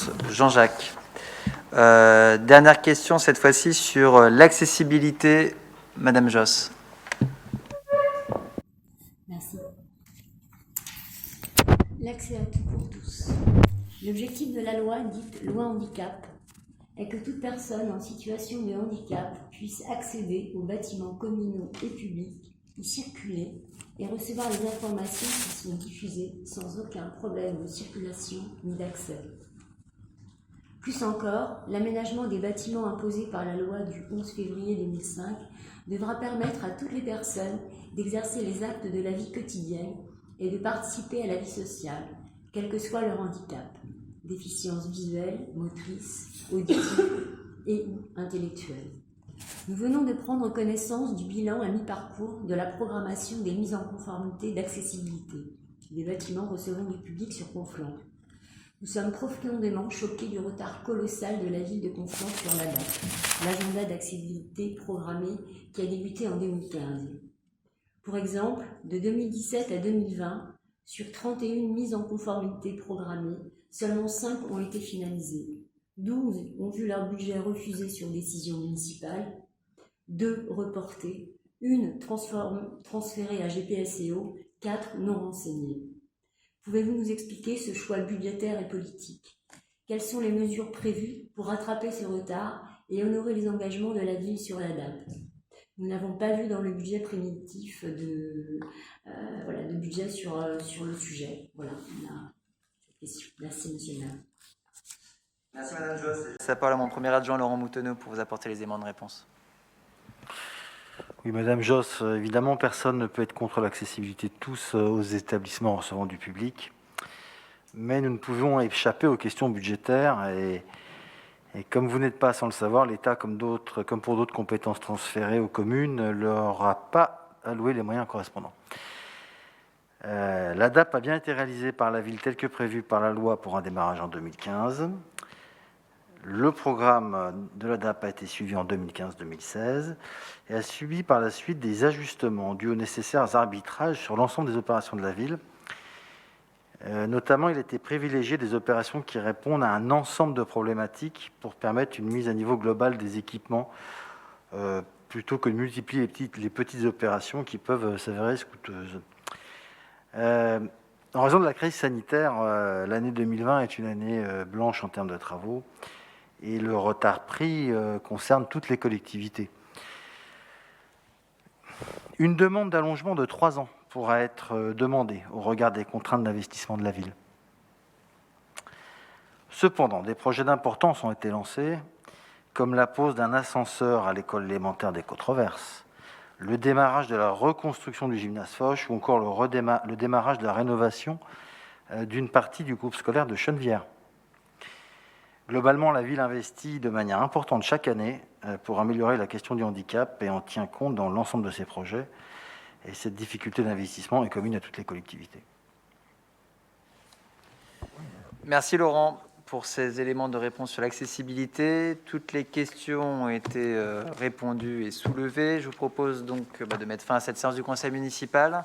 réponse. Jean-Jacques. Dernière question, cette fois-ci sur l'accessibilité. Madame Josse. Merci. L'accès à tout pour tous. L'objectif de la loi, dite loi handicap, est que toute personne en situation de handicap puisse accéder aux bâtiments communaux et publics, y circuler et recevoir les informations qui sont diffusées sans aucun problème de circulation ni d'accès. Plus encore, l'aménagement des bâtiments imposé par la loi du 11 février 2005 devra permettre à toutes les personnes d'exercer les actes de la vie quotidienne et de participer à la vie sociale, quel que soit leur handicap, déficience visuelle, motrice, auditive et ou intellectuelle. Nous venons de prendre connaissance du bilan à mi-parcours de la programmation des mises en conformité d'accessibilité des bâtiments recevant du public sur Conflans. Nous sommes profondément choqués du retard colossal de la ville de Conflans sur l'ADAP, l'agenda d'accessibilité programmé qui a débuté en 2015. Pour exemple, de 2017 à 2020, sur 31 mises en conformité programmées, seulement 5 ont été finalisées. 12 ont vu leur budget refusé sur décision municipale, 2 reportés, 1 transférée à GPSEO, 4 non renseignées. Pouvez-vous nous expliquer ce choix budgétaire et politique? Quelles sont les mesures prévues pour rattraper ce retard et honorer les engagements de la ville sur l'ADAP? Nous n'avons pas vu dans le budget primitif de budget sur le sujet. Voilà, on a cette question. Merci, monsieur le maire. Merci, madame Josse. Ça parle à mon premier adjoint, Laurent Moutonneau, pour vous apporter les éléments de réponse. Oui, madame Josse, évidemment, personne ne peut être contre l'accessibilité de tous aux établissements recevant du public, mais nous ne pouvons échapper aux questions budgétaires et comme vous n'êtes pas sans le savoir, l'État, comme pour d'autres compétences transférées aux communes, ne leur a pas alloué les moyens correspondants. L'ADAP a bien été réalisée par la ville tel que prévu par la loi pour un démarrage en 2015. Le programme de l'ADAP a été suivi en 2015-2016 et a subi par la suite des ajustements dus aux nécessaires arbitrages sur l'ensemble des opérations de la ville. Notamment, il a été privilégié des opérations qui répondent à un ensemble de problématiques pour permettre une mise à niveau globale des équipements plutôt que de multiplier les petites opérations qui peuvent s'avérer coûteuses. En raison de la crise sanitaire, l'année 2020 est une année blanche en termes de travaux et le retard pris concerne toutes les collectivités. Une demande d'allongement de 3 ans pourra être demandée au regard des contraintes d'investissement de la ville. Cependant, des projets d'importance ont été lancés, comme la pose d'un ascenseur à l'école élémentaire des Côtes-Reverses, le démarrage de la reconstruction du gymnase Foch ou encore le démarrage de la rénovation d'une partie du groupe scolaire de Chenevière. Globalement, la ville investit de manière importante chaque année pour améliorer la question du handicap et en tient compte dans l'ensemble de ses projets. Et cette difficulté d'investissement est commune à toutes les collectivités. Merci Laurent pour ces éléments de réponse sur l'accessibilité. Toutes les questions ont été répondues et soulevées. Je vous propose donc de mettre fin à cette séance du conseil municipal.